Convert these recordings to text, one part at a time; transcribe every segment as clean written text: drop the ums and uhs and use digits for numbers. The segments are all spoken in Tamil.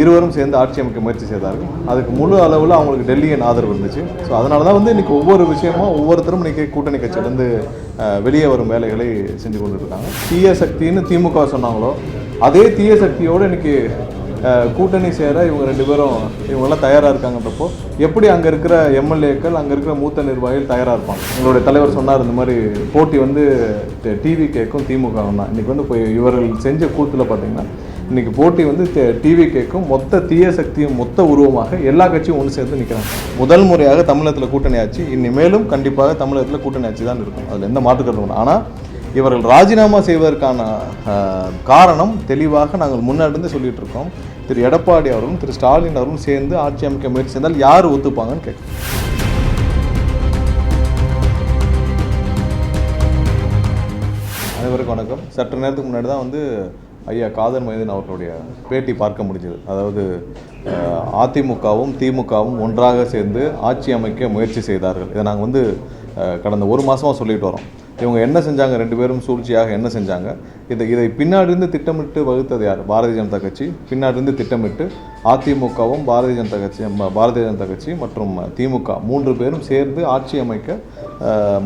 இருவரும் சேர்ந்து ஆட்சி அமைக்க முயற்சி செய்தார்கள். அதுக்கு முழு அளவில் அவங்களுக்கு டெல்லியின் ஆதரவு இருந்துச்சு. ஸோ அதனால தான் வந்து இன்றைக்கி ஒவ்வொரு விஷயமும் ஒவ்வொருத்தரும் இன்றைக்கி கூட்டணி கட்சியிலேருந்து வெளியே வரும் வேலைகளை செஞ்சு கொண்டு இருக்காங்க. தீய சக்தின்னு திமுக சொன்னாங்களோ அதே தீய சக்தியோடு இன்றைக்கி கூட்டணி சேர இவங்க ரெண்டு பேரும் இவங்கெல்லாம் தயாராக இருக்காங்கன்றப்போ எப்படி அங்கே இருக்கிற எம்எல்ஏக்கள் அங்கே இருக்கிற மூத்த நிர்வாகிகள் தயாராக இருப்பாங்க. எங்களுடைய தலைவர் சொன்னார் இந்த மாதிரி போட்டி வந்து டிவி கேக்கும் திமுக தான். இன்றைக்கி வந்து இப்போ இவர்கள் செஞ்ச கூத்தில் பார்த்தீங்கன்னா இன்றைக்கி போட்டி வந்து டிவி கேக்கும் மொத்த தீய சக்தியும் மொத்த உருவமாக எல்லா கட்சியும் ஒன்று சேர்ந்து நிற்கிறாங்க. முதல் முறையாக தமிழகத்தில் கூட்டணி ஆட்சி, இனிமேலும் கண்டிப்பாக தமிழகத்தில் கூட்டணி ஆட்சி தான் இருக்கும். அதில் எந்த மாற்று கருத்தும் இல்லை. ஆனால் இவர்கள் ராஜினாமா செய்வதற்கான காரணம் தெளிவாக நாங்கள் முன்னாடி சொல்லிட்டு இருக்கோம். திரு எடப்பாடி அவர்களும் திரு ஸ்டாலின் அவர்களும் சேர்ந்து ஆட்சி அமைக்க முயற்சி செய்தால் யார் ஒத்துப்பாங்கன்னு கேட்குறோம். அனைவருக்கும் வணக்கம். சற்று நேரத்துக்கு முன்னாடி தான் வந்து ஐயா காதர் மைதீன் அவர்களுடைய பேட்டி பார்க்க முடிஞ்சது. அதாவது அதிமுகவும் திமுகவும் ஒன்றாக சேர்ந்து ஆட்சி அமைக்க முயற்சி செய்தார்கள். இதை நாங்கள் வந்து கடந்த ஒரு மாதமாக சொல்லிட்டு வரோம். இவங்க என்ன செஞ்சாங்க, ரெண்டு பேரும் சூழ்ச்சியாக என்ன செஞ்சாங்க, இதை பின்னாடிருந்து திட்டமிட்டு வகுத்தது யார்? பாரதிய ஜனதா கட்சி பின்னாடிருந்து திட்டமிட்டு அதிமுகவும் பாரதிய ஜனதா கட்சி மற்றும் திமுக மூன்று பேரும் சேர்ந்து ஆட்சி அமைக்க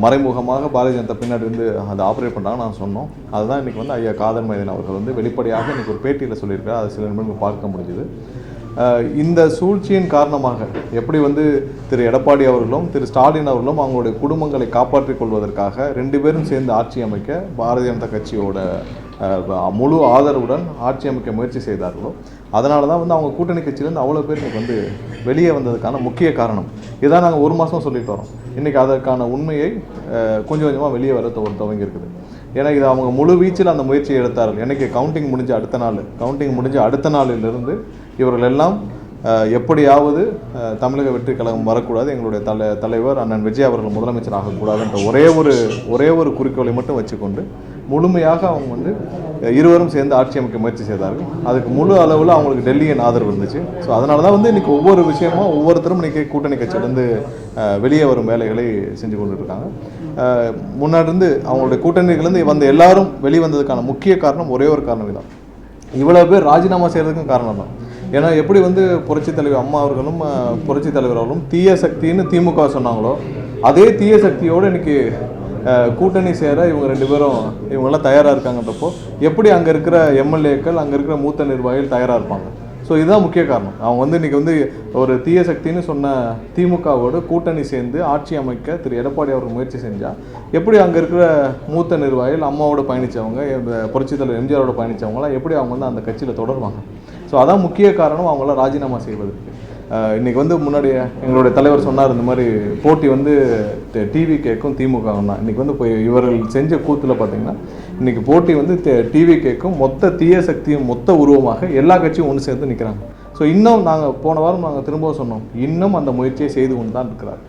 மறைமுகமாக பாரதிய ஜனதா பின்னாடி இருந்து அதை ஆப்ரேட் பண்ணுறாங்க நான் சொன்னோம். அதுதான் இன்றைக்கி வந்து ஐயா காதர் மைதீன் அவர்கள் வந்து வெளிப்படையாக இன்றைக்கி ஒரு பேட்டியில் சொல்லியிருக்காரு. அதை சில நிமிடங்கள் பார்க்க முடிஞ்சுது. இந்த சூழ்ச்சியின் காரணமாக எப்படி வந்து திரு எடப்பாடி அவர்களும் திரு ஸ்டாலின் அவர்களும் அவங்களுடைய குடும்பங்களை காப்பாற்றிக் கொள்வதற்காக ரெண்டு பேரும் சேர்ந்து ஆட்சி அமைக்க பாரதிய ஜனதா கட்சியோட முழு ஆதரவுடன் ஆட்சி அமைக்க முயற்சி செய்தார்களோ அதனால தான் வந்து அவங்க கூட்டணி கட்சியிலேருந்து அவ்வளோ பேர் இன்றைக்கி வந்து வெளியே வந்ததுக்கான முக்கிய காரணம். இதான் நாங்கள் ஒரு மாதம் சொல்லிட்டு வரோம். இன்றைக்கி அதற்கான உண்மையை கொஞ்சம் கொஞ்சமாக வெளியே வர துவங்கி இருக்குது. ஏன்னா இது அவங்க முழு வீச்சில் அந்த முயற்சியை எடுத்தார்கள். எனக்கு கவுண்டிங் முடிஞ்ச அடுத்த நாளிலிருந்து இவர்கள் எல்லாம் எப்படியாவது தமிழக வெற்றி கழகம் வரக்கூடாது, எங்களுடைய தலைவர் அண்ணன் விஜய் அவர்கள் முதலமைச்சர் ஆகக்கூடாதுன்ற ஒரே ஒரு குறிக்கோளை மட்டும் வச்சுக்கொண்டு முழுமையாக அவங்க வந்து இருவரும் சேர்ந்து ஆட்சி அமைக்க முயற்சி செய்தார்கள். அதுக்கு முழு அளவில் அவங்களுக்கு டெல்லியின் ஆதரவு இருந்துச்சு. ஸோ அதனால தான் வந்து இன்றைக்கி ஒவ்வொரு விஷயமும் ஒவ்வொருத்தரும் இன்றைக்கி கூட்டணி கட்சியிலேருந்து வெளியே வரும் வேலைகளை செஞ்சு கொண்டு இருக்காங்க. முன்னாடி இருந்து அவங்களுடைய கூட்டணியிலேருந்து வந்த எல்லாரும் வெளிவந்ததுக்கான முக்கிய காரணம் ஒரே ஒரு காரணம் தான். இவ்வளோ பேர் ராஜினாமா செய்கிறதுக்கும் காரணம் தான். ஏன்னா எப்படி வந்து புரட்சித் தலைவர் அம்மா அவர்களும் புரட்சித் தலைவர் அவர்களும் தீய சக்தின்னு திமுக சொன்னாங்களோ அதே தீய சக்தியோடு இன்றைக்கி கூட்டணி சேர இவங்க ரெண்டு பேரும் இவங்கெல்லாம் தயாராக இருக்காங்கன்றப்போ எப்படி அங்கே இருக்கிற எம்எல்ஏக்கள் அங்கே இருக்கிற மூத்த நிர்வாகிகள் தயாராக இருப்பாங்க. ஸோ இதுதான் முக்கிய காரணம். அவங்க வந்து இன்றைக்கி வந்து ஒரு தீய சக்தின்னு சொன்ன திமுகவோடு கூட்டணி சேர்ந்து ஆட்சி அமைக்க திரு எடப்பாடி அவர்கள் முயற்சி செஞ்சால் எப்படி அங்கே இருக்கிற மூத்த நிர்வாகிகள் அம்மாவோட பயணித்தவங்க புரட்சித் தலைவர் எம்ஜிஆரோட பயணித்தவங்களாம் எப்படி அவங்க வந்து அந்த கட்சியில் தொடருவாங்க. ஸோ அதான் முக்கிய காரணம் அவங்களாம் ராஜினாமா செய்வதற்கு. இன்றைக்கி வந்து முன்னாடி எங்களுடைய தலைவர் சொன்னார் இந்த மாதிரி போட்டி வந்து டிவி கேக்கும் திமுக தான். இன்றைக்கி வந்து இப்போ இவர்கள் செஞ்ச கூத்தில் பார்த்திங்கன்னா இன்றைக்கி போட்டி வந்து டிவி கேக்கும் மொத்த தீய சக்தியும் மொத்த உருவமாக எல்லா கட்சியும் ஒன்று சேர்ந்து நிற்கிறாங்க. ஸோ இன்னும் நாங்கள் போன வாரம் நாங்கள் திரும்பவும் சொன்னோம், இன்னும் அந்த முயற்சியை செய்து கொண்டு தான் இருக்கிறார்.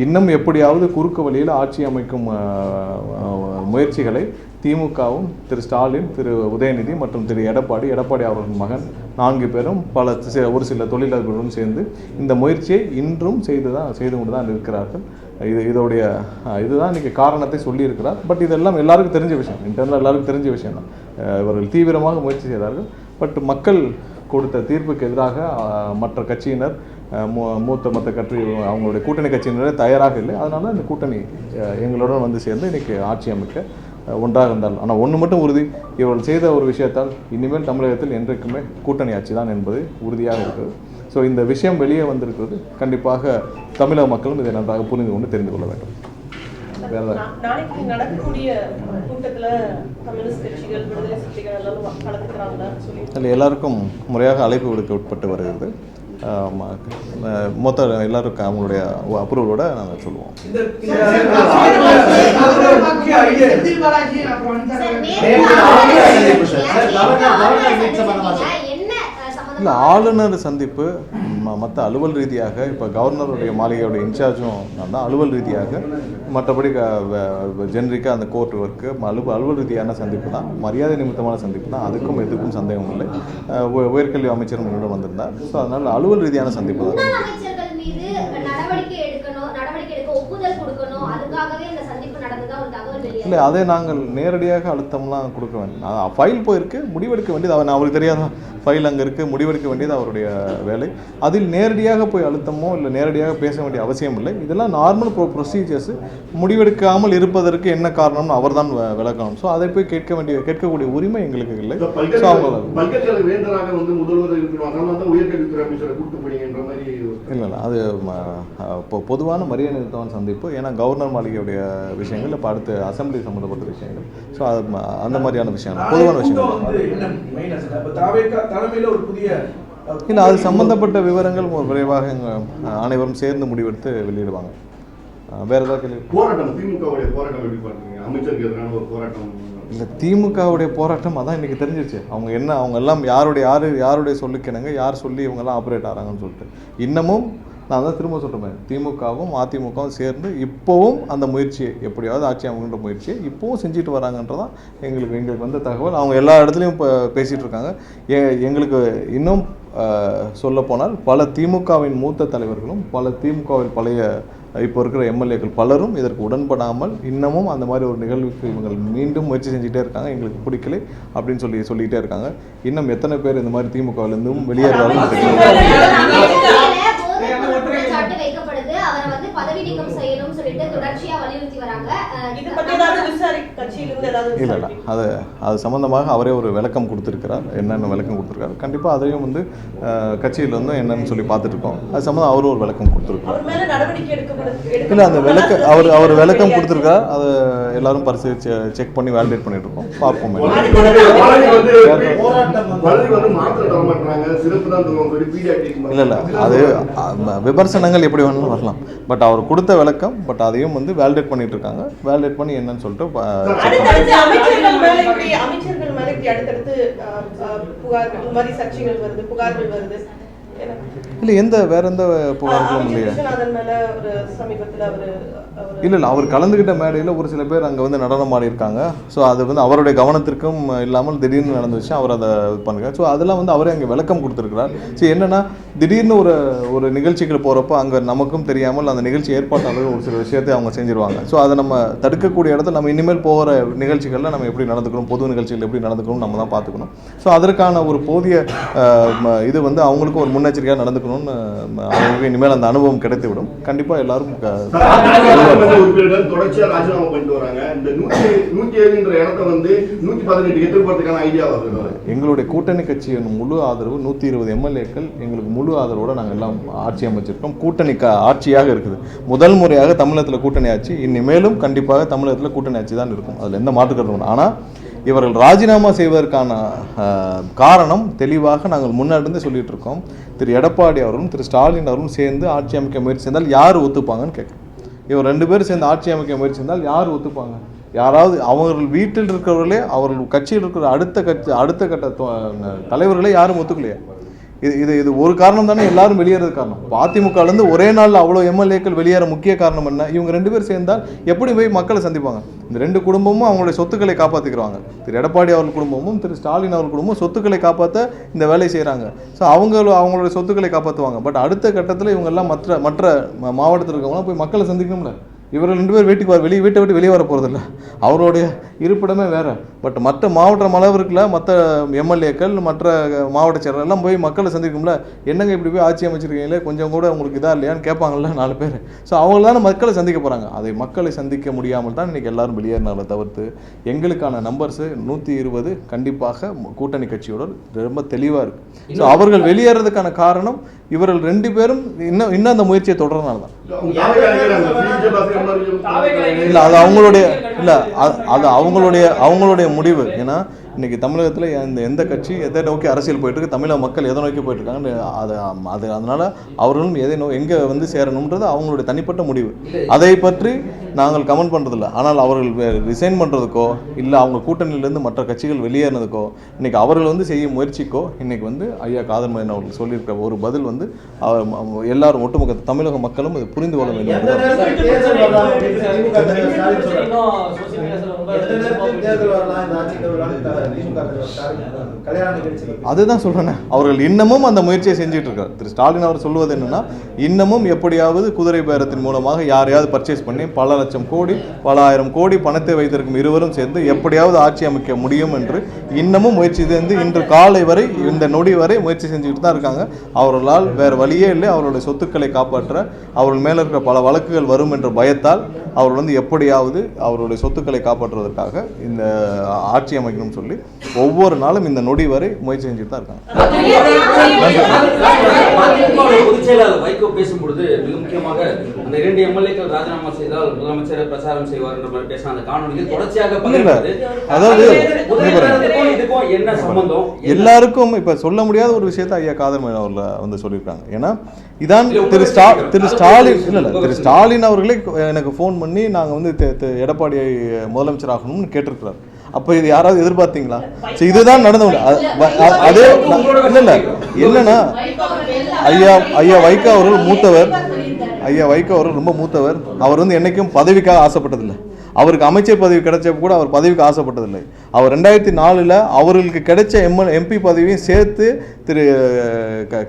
இன்னும் எப்படியாவது குறுக்கு வழியில் ஆட்சி அமைக்கும் முயற்சிகளை திமுகவும் திரு ஸ்டாலின் திரு உதயநிதி மற்றும் திரு எடப்பாடி அவர்களின் மகன் 4 பேரும் ஒரு சில தொழிலாளர்களுடன் சேர்ந்து இந்த முயற்சியை இன்றும் செய்து கொண்டு தான் இருக்கிறார்கள். இதுதான் இன்றைக்கி காரணத்தை சொல்லியிருக்கிறார். பட் இதெல்லாம் எல்லாருக்கும் தெரிஞ்ச விஷயம், இன்டர்னல் எல்லாருக்கும் தெரிஞ்ச விஷயம் தான். இவர்கள் தீவிரமாக முயற்சி செய்தார்கள். பட் மக்கள் கொடுத்த தீர்ப்புக்கு எதிராக மற்ற கட்சியினர் மற்ற கட்சி அவங்களுடைய கூட்டணி கட்சியினரே தயாராக இல்லை. அதனால இந்த கூட்டணி எங்களுடன் வந்து சேர்ந்து இன்றைக்கி ஆட்சி அமைக்க ஒன்றாக இருந்தால். ஆனால் ஒன்று மட்டும் உறுதி, இவர்கள் செய்த ஒரு விஷயத்தால் இனிமேல் தமிழகத்தில் என்றைக்குமே கூட்டணி ஆட்சி தான் என்பது உறுதியாக இருக்கிறது. ஸோ இந்த விஷயம் வெளியே வந்திருக்கிறது. கண்டிப்பாக தமிழக மக்களும் இதை நன்றாக புரிந்து கொண்டு தெரிந்து கொள்ள வேண்டும். நாளைக்கு நடக்கக்கூடிய கூட்டத்தில் கம்யூனிஸ்ட் கட்சிகள் விடுதலை சிறுத்தைகள் எல்லாரும் கலந்துக்கிறாங்க. எல்லாருக்கும் முறையாக அழைப்பு விடுக்க உட்பட்டு வருகிறது. மொத்த எல்லாருக்கும் அவங்களுடைய அப்ரூவலோட நாங்கள் சொல்லுவோம். இல்லை, ஆளுநர் சந்திப்பு மற்ற அலுவல் ரீதியாக இப்போ கவர்னருடைய மாளிகையோடைய இன்சார்ஜும் நான் தான். அலுவல் ரீதியாக மற்றபடி ஜென்ரிக்காக அந்த கோர்ட் ஒர்க்கு அலுவல் ரீதியான சந்திப்பு தான், மரியாதை நிமித்தமான சந்திப்பு தான். அதுக்கும் எதுக்கும் சந்தேகம் இல்லை. உயர்கல்வி அமைச்சரும் என்னோட வந்திருந்தார். ஸோ அதனால் அலுவல் ரீதியான சந்திப்பு தான். இல்லை அதை நாங்கள் நேரடியாக அழுத்தம்லாம் கொடுக்க வேண்டாம். ஃபைல் போயிருக்கு, முடிவெடுக்க வேண்டியது அவருக்கு தெரியாதான் ஃபைல் அங்கே இருக்குது, முடிவெடுக்க வேண்டியது அவருடைய வேலை. அதில் நேரடியாக போய் அழுத்தமோ இல்லை நேரடியாக பேச வேண்டிய அவசியம் இல்லை. இதெல்லாம் நார்மல் ப்ரொசீஜர்ஸ். முடிவெடுக்காமல் இருப்பதற்கு என்ன காரணம்னு அவர் தான் விளக்கணும். ஸோ அதை போய் கேட்கக்கூடிய உரிமை எங்களுக்கு இல்லை. ஸோ அவங்க இல்லை அது பொதுவான மரியாதை நிறுத்தமான சந்திப்பு. ஏன்னா கவர்னர் மாளிகையுடைய விஷயங்கள் இப்போ அடுத்து அசம்பிளி சம்மந்தப்பட்ட விஷயங்கள். ஸோ அது அந்த மாதிரியான விஷயங்கள் பொதுவான விஷயங்கள் இல்லை. அது சம்மந்தப்பட்ட விவரங்கள் விரைவாக அனைவரும் சேர்ந்து முடிவெடுத்து வெளியிடுவாங்க. வேற ஏதாவது கேள்வி? இல்லை, திமுகவுடைய போராட்டம் அதான் இன்றைக்கி தெரிஞ்சிருச்சு. அவங்க எல்லாம் யாருடைய சொல்லுக்கிணங்க யார் சொல்லி இவங்கெல்லாம் ஆப்ரேட் ஆகிறாங்கன்னு சொல்லிட்டு இன்னமும் நான் தான் திரும்ப சொல்கிறேன், திமுகவும் அதிமுகவும் சேர்ந்து இப்போவும் அந்த முயற்சியை எப்படியாவது ஆட்சி அமைக்கின்ற முயற்சியை இப்போவும் செஞ்சுட்டு வராங்கன்றதான் எங்களுக்கு வந்த தகவல். அவங்க எல்லா இடத்துலையும் இப்போ பேசிகிட்டு இருக்காங்க. எங்களுக்கு இன்னும் சொல்லப்போனால் பல திமுகவின் மூத்த தலைவர்களும் பல திமுகவில் பழைய இப்போ இருக்கிற எம்எல்ஏக்கள் பலரும் இதற்கு உடன்படாமல் இன்னமும் அந்த மாதிரி ஒரு நிகழ்வுக்கு இவங்க மீண்டும் முயற்சி செஞ்சுட்டே இருக்காங்க. எங்களுக்கு பிடிக்கலை அப்படின்னு சொல்லிகிட்டே இருக்காங்க. இன்னும் எத்தனை பேர் இந்த மாதிரி திமுகவிலிருந்தும் வெளியேறாலும் இல்லை அது சம்பந்தமாக அவரே ஒரு விளக்கம் கொடுத்துருக்கிறார். என்னென்ன விளக்கம் கொடுத்துருக்காரு, கண்டிப்பாக அதையும் வந்து கட்சியில் வந்து என்னன்னு சொல்லி பார்த்துட்டு இருக்கோம். அது சம்மந்தம் அவரும் ஒரு விளக்கம் கொடுத்துருக்காரு. இல்லை, அந்த அவர் விளக்கம் கொடுத்துருக்கார். அதை எல்லாரும் பரிசீலிச்சு செக் பண்ணி வேலிடேட் பண்ணிட்டு இருக்கோம். பார்ப்போம். இல்லை அது விமர்சனங்கள் எப்படி வேணாலும் வரலாம். பட் அவர் கொடுத்த விளக்கம், பட் அதையும் வந்து வேலிடேட் பண்ணிட்டு இருக்காங்க. வேலிடேட் பண்ணி என்னன்னு சொல்லிட்டு இல்லை வேற எந்த புகார்களும் இல்லையா? இல்லை அவர் கலந்துக்கிட்ட மேடையில் ஒரு சில பேர் அங்கே வந்து நடனம் ஆடி இருக்காங்க. ஸோ அது வந்து அவருடைய கவனத்திற்கும் இல்லாமல் திடீர்னு நடந்துச்சு. அவர் அதை இது பண்ணுறாரு. ஸோ அதெல்லாம் வந்து அவரே அங்கே விளக்கம் கொடுத்துருக்கிறார். சரி, என்னென்னா திடீர்னு ஒரு நிகழ்ச்சிகள் போகிறப்போ அங்கே நமக்கும் தெரியாமல் அந்த நிகழ்ச்சி ஏற்பாட்டாளர்கள் ஒரு சில விஷயத்தை அவங்க செஞ்சுருவாங்க. ஸோ அதை நம்ம தடுக்கக்கூடிய இடத்துல நம்ம இனிமேல் போகிற நிகழ்ச்சிகளில் நம்ம எப்படி நடந்துக்கணும், பொது நிகழ்ச்சிகள் எப்படி நடந்துக்கணும் நம்ம தான் பார்த்துக்கணும். ஸோ அதற்கான ஒரு போதிய இது வந்து அவங்களுக்கும் ஒரு முன்னெச்சரிக்கையாக நடந்துக்கணும்னு அவங்களுக்கு இனிமேல் அந்த அனுபவம் கிடைத்துவிடும். கண்டிப்பாக எல்லாரும் தொடர்ச்சியா ராஜினாமா பண்ணிட்டு வராங்க. இந்த 107 இடத்தை வந்து 118 எதிர்பார்த்துக்கான ஐடியா வருது. எங்களுடைய கூட்டணி கட்சியின் முழு ஆதரவு 120 எம்எல்ஏக்கள் எங்களுக்கு முழு ஆதரவோட நாங்கள் எல்லாம் ஆட்சி அமைச்சிருக்கோம். கூட்டணி ஆட்சியாக இருக்குது. முதல் முறையாக தமிழகத்தில் கூட்டணி ஆட்சி. இனிமேலும் கண்டிப்பாக தமிழகத்தில் கூட்டணி ஆட்சி தான் இருக்கும். அதில் எந்த மாற்று கருத்தும் இல்லை. ஆனால் இவர்கள் ராஜினாமா செய்வதற்கான காரணம் தெளிவாக நாங்கள் முன்னாடி சொல்லிட்டு இருக்கோம். திரு எடப்பாடி அவர்களும் திரு ஸ்டாலின் அவர்களும் சேர்ந்து ஆட்சி அமைக்க முயற்சி செய்தால் யார் ஒத்துப்பாங்கன்னு கேட்குறோம். இவர் 2 பேரும் சேர்ந்து ஆட்சி அமைக்க முயற்சி செய்தால் யார் ஒத்துப்பாங்க? யாராவது அவர்கள் வீட்டில் இருக்கிறவர்களே அவர்கள் கட்சியில் இருக்கிற அடுத்த கட்ட தலைவர்களே யாரும் ஒத்துக்கலையா? இது ஒரு காரணம் தானே எல்லாரும் வெளியேறது காரணம். அதிமுகலேருந்து ஒரே நாளில் அவ்வளோ எம்எல்ஏக்கள் வெளியேற முக்கிய காரணம் என்ன? இவங்க 2 பேர் சேர்ந்தால் எப்படி போய் மக்களை சந்திப்பாங்க? இந்த 2 குடும்பமும் அவங்களுடைய சொத்துக்களை காப்பாற்றிக்கிறாங்க. திரு எடப்பாடி அவர்கள் குடும்பமும் திரு ஸ்டாலின் அவர்கள் குடும்பமும் சொத்துக்களை காப்பாற்ற இந்த வேலையை செய்கிறாங்க. ஸோ அவங்களுடைய சொத்துக்களை காப்பாற்றுவாங்க. பட் அடுத்த கட்டத்தில் இவங்கெல்லாம் மற்ற மாவட்டத்தில் இருக்கவங்களாம் போய் மக்களை சந்திக்கணும்ல. இவர்கள் 2 பேர் வீட்டை விட்டு வெளியே வர போகிறதில்ல. அவருடைய இருப்பிடமே வேறு. பட் மற்ற மாவட்டம் அளவிற்குள்ள மற்ற எம்எல்ஏக்கள் மற்ற மாவட்ட செயலர்கள் எல்லாம் போய் மக்களை சந்திக்கும்ல. என்னங்க இப்படி போய் ஆட்சி அமைச்சிருக்கீங்களே, கொஞ்சம் கூட உங்களுக்கு இதாக இல்லையான்னு கேட்பாங்கல்ல 4 பேர். ஸோ அவங்க தானே மக்களை சந்திக்க போகிறாங்க. அதை மக்களை சந்திக்க முடியாமல் தான் இன்றைக்கி எல்லாரும் வெளியேறினால தவிர்த்து எங்களுக்கான நம்பர்ஸு 120 கண்டிப்பாக கூட்டணி கட்சியோட ரொம்ப தெளிவாக இருக்குது. ஸோ அவர்கள் வெளியேறதுக்கான காரணம் இவர்கள் 2 பேரும் இன்னும் அந்த முயற்சியை தொடர்றதுனால தான். இல்லை அது அவங்களுடைய முடிவு. ஏன்னா இன்னைக்கு தமிழகத்தில் எந்த கட்சி எதை நோக்கி அரசியல் போயிட்டு இருக்கு, தமிழக மக்கள் எதை நோக்கி போயிட்டு இருக்காங்கன்னு அதனால அவர்களும் எங்கே வந்து சேரணுன்றது அவங்களுடைய தனிப்பட்ட முடிவு. அதை பற்றி நாங்கள் கமெண்ட் பண்ணுறதில்ல. ஆனால் அவர்கள் ரிசைன் பண்ணுறதுக்கோ இல்லை அவங்க கூட்டணியிலேருந்து மற்ற கட்சிகள் வெளியேறினதுக்கோ இன்னைக்கு அவர்கள் வந்து செய்யும் முயற்சிக்கோ இன்னைக்கு வந்து ஐயா காதர் மதியன் அவர்கள் சொல்லியிருக்கிற ஒரு பதில் வந்து எல்லாரும் ஒட்டுமொத்த தமிழக மக்களும் இது புரிந்து கொள்ள வேண்டும். அதுதான் சொல்றேன், அவர்கள் இன்னமும் அந்த முயற்சியை செஞ்சுட்டு இருக்காரு. திரு ஸ்டாலின் அவர் சொல்வது என்னன்னா, இன்னமும் எப்படியாவது குதிரை பேரத்தின் மூலமாக யாரையாவது பர்ச்சேஸ் பண்ணி பல லட்சம் கோடி பல ஆயிரம் கோடி பணத்தை வைத்திருக்கும் இருவரும் சேர்ந்து எப்படியாவது ஆட்சி அமைக்க முடியும் என்று இன்னமும் முயற்சி செய்து இன்று காலை வரை இந்த நொடி வரை முயற்சி செஞ்சுக்கிட்டு தான் இருக்காங்க. அவர்களால் வேறு வழியே இல்லை. அவருடைய சொத்துக்களை காப்பாற்ற அவர்கள் மேலே இருக்கிற பல வழக்குகள் வரும் என்ற பயத்தால் அவர்கள் வந்து எப்படியாவது அவருடைய சொத்துக்களை காப்பாற்றுவதற்காக இந்த ஆட்சி அமைக்கணும்னு சொல்லி ஒவ்வொரு நாளும் இந்த நொடி வரை முயற்சி செஞ்சுட்டு தான் இருக்காங்க. பொதுச்செயலாளர் வைகோ பேசும்பொழுது மிக முக்கியமாக அந்த 2 எம்எல்ஏக்கள் ராஜினாமா செய்தால் முதலமைச்சரை பிரச்சாரம் செய்வார் என்ற மாதிரி பேசின அந்த காணொலியில் தொடர்ச்சியாக அதாவது என்ன சம்பந்தம் எல்லாருக்கும் இப்ப சொல்ல முடியாத ஒரு விஷயத்தை ஐயா காதர் மேனன் அவர்ல வந்து சொல்லியிருக்காங்க. ஏன்னா இதான் திரு ஸ்டாலின் திரு ஸ்டாலின் அவர்களே எனக்கு ஃபோன் பண்ணி நாங்க வந்து எடப்பாடியை முதலமைச்சர் ஆகணும்னு கேட்டிருக்கிறார். அப்ப இது யாராவது எதிர்பார்த்தீங்களா? இதுதான் நடந்து அதே இல்ல என்னன்னா ஐயா வைகோ அவர்கள் மூத்தவர். ஐயா வைகோ அவர்கள் ரொம்ப மூத்தவர். அவர் வந்து என்னைக்கும் பதவிக்காக ஆசைப்பட்டதில்லை. அவருக்கு அமைச்சர் பதவி கிடைச்சப்ப கூட அவர் பதவிக்கு ஆசைப்பட்டதில்லை. அவர் 2004 அவர்களுக்கு கிடைச்ச எம்பி பதவியும் சேர்த்து திரு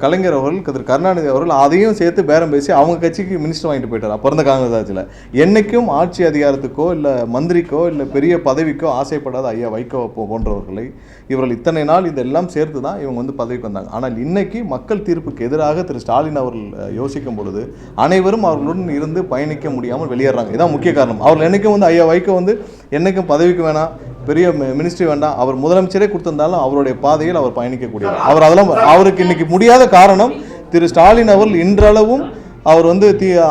கலைஞர் அவர்கள் திரு கருணாநிதி அவர்கள் அதையும் சேர்த்து பேரம் பேசி அவங்க கட்சிக்கு மினிஸ்டர் வாங்கிட்டு போயிட்டார். அப்போ இருந்த காங்கிரஸ் ஆட்சியில் என்னைக்கும் ஆட்சி அதிகாரத்துக்கோ இல்லை மந்திரிக்கோ இல்லை பெரிய பதவிக்கோ ஆசைப்படாத ஐயா வைகோ போன்றவர்களை இவர்கள் இத்தனை நாள் இதெல்லாம் சேர்த்து தான் இவங்க வந்து பதவிக்கு வந்தாங்க. ஆனால் இன்னைக்கு மக்கள் தீர்ப்புக்கு எதிராக திரு ஸ்டாலின் அவர்கள் யோசிக்கும் பொழுது அனைவரும் அவர்களுடன் இருந்து பயணிக்க முடியாமல் வெளியேறாங்க. இதான் முக்கிய காரணம். அவர்கள் என்னைக்கும் வந்து ஐயா வைகோ வந்து என்னைக்கும் பதவிக்கு வேணாம், பெரிய மினிஸ்ட்ரி வேண்டாம், அவர் முதலமைச்சரே கொடுத்திருந்தாலும் அவருடைய பாதையில் அவர் பயணிக்கக்கூடியவர். அவர் அதெல்லாம் அவருக்கு இன்னைக்கு முடியாத காரணம் திரு ஸ்டாலின் அவர்கள் இன்றளவும் அவர் வந்து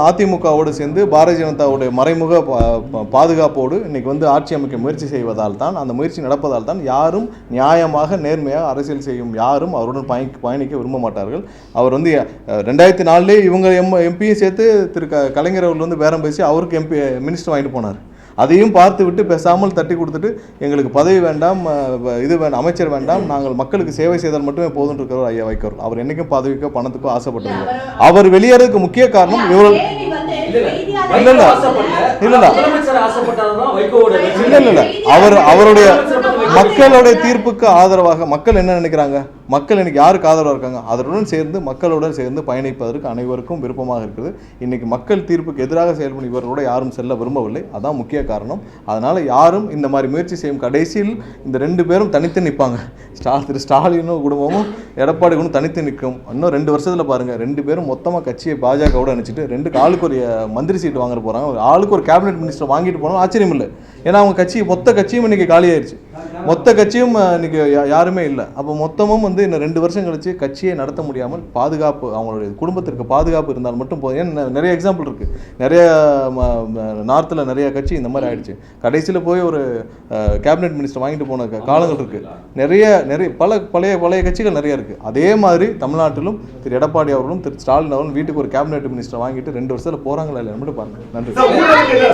அதிமுகவோடு சேர்ந்து பாரதிய ஜனதாவுடைய மறைமுக பாதுகாப்போடு இன்னைக்கு வந்து ஆட்சி அமைக்க முயற்சி செய்வதால் தான், அந்த முயற்சி நடப்பதால் தான் யாரும் நியாயமாக நேர்மையாக அரசியல் செய்யும் யாரும் அவருடன் பயணிக்க விரும்ப மாட்டார்கள். அவர் வந்து 2004 இவங்க எம்பியும் சேர்த்து திரு கலைஞர் அவர்கள் வந்து பேரம் பேசி அவருக்கு எம்பி மினிஸ்டர் வாங்கிட்டு போனார். அதையும் பார்த்து விட்டு பேசாமல் தட்டி கொடுத்துட்டு எங்களுக்கு பதவி வேண்டாம், இது வேண்டாம், அமைச்சர் வேண்டாம், நாங்கள் மக்களுக்கு சேவை செய்தால் மட்டுமே போதும் இருக்கிறவர் ஐயா வைகோ. அவர் என்னைக்கும் பதவிக்கோ பணத்துக்கோ ஆசைப்பட்டது. அவர் வெளியேறதுக்கு முக்கிய காரணம் இவர்கள் அவருடைய மக்களுடைய தீர்ப்புக்கு ஆதரவாக மக்கள் என்ன நினைக்கிறாங்க, மக்கள் இன்னைக்கு யாருக்கு ஆதரவாக இருக்காங்க, அதனுடன் சேர்ந்து மக்களுடன் சேர்ந்து பயணிப்பதற்கு அனைவருக்கும் விருப்பமாக இருக்குது. இன்னைக்கு மக்கள் தீர்ப்புக்கு எதிராக செயல்படும் இவர்களோட யாரும் செல்ல விரும்பவில்லை. அதான் முக்கிய காரணம். அதனால யாரும் இந்த மாதிரி முயற்சி செய்யும் கடைசியில் இந்த 2 பேரும் தனித்து நிற்பாங்க. திரு ஸ்டாலினும் குடும்பமும் எடப்பாடி குடும்பம் தனித்து நிற்கும். இன்னும் 2 வருஷத்துல பாருங்க 2 பேரும் மொத்தமாக கட்சியை பாஜகவோட அனுப்பிச்சிட்டு 2 ஆளுக்கு ஒரு மந்திரி சீட்டு வாங்க போறாங்க. ஆளுக்கு ஒரு கேபினெட் மினிஸ்டர் வாங்கிட்டு போனோம் ஆச்சரியம் இல்லை. ஏன்னா அவங்க கட்சி மொத்த கட்சியும் இன்னைக்கு காலியாயிருச்சு. மொத்த கட்சியும் இன்னைக்கு யாருமே இல்லை. அப்போ மொத்தமும் வந்து இன்னும் 2 வருஷம் கழிச்சு கட்சியை நடத்த முடியாமல் பாதுகாப்பு அவங்களுடைய குடும்பத்திற்கு பாதுகாப்பு இருந்தால் மட்டும் போதும். ஏன்னா நிறைய எக்ஸாம்பிள் இருக்கு. நிறைய நார்த்தில் நிறைய கட்சி இந்த மாதிரி ஆயிடுச்சு. கடைசியில் போய் ஒரு கேபினெட் மினிஸ்டர் வாங்கிட்டு போன காலங்கள் இருக்கு. நிறைய பழைய கட்சிகள் நிறைய இருக்கு. அதே மாதிரி தமிழ்நாட்டிலும் திரு எடப்பாடி அவர்களும் திரு ஸ்டாலின் அவர்களும் வீட்டுக்கு ஒரு கேபினெட் மினிஸ்டர் வாங்கிட்டு 2 வருஷத்துல போறாங்களா இல்லையா மட்டும் பாருங்க. நன்றி.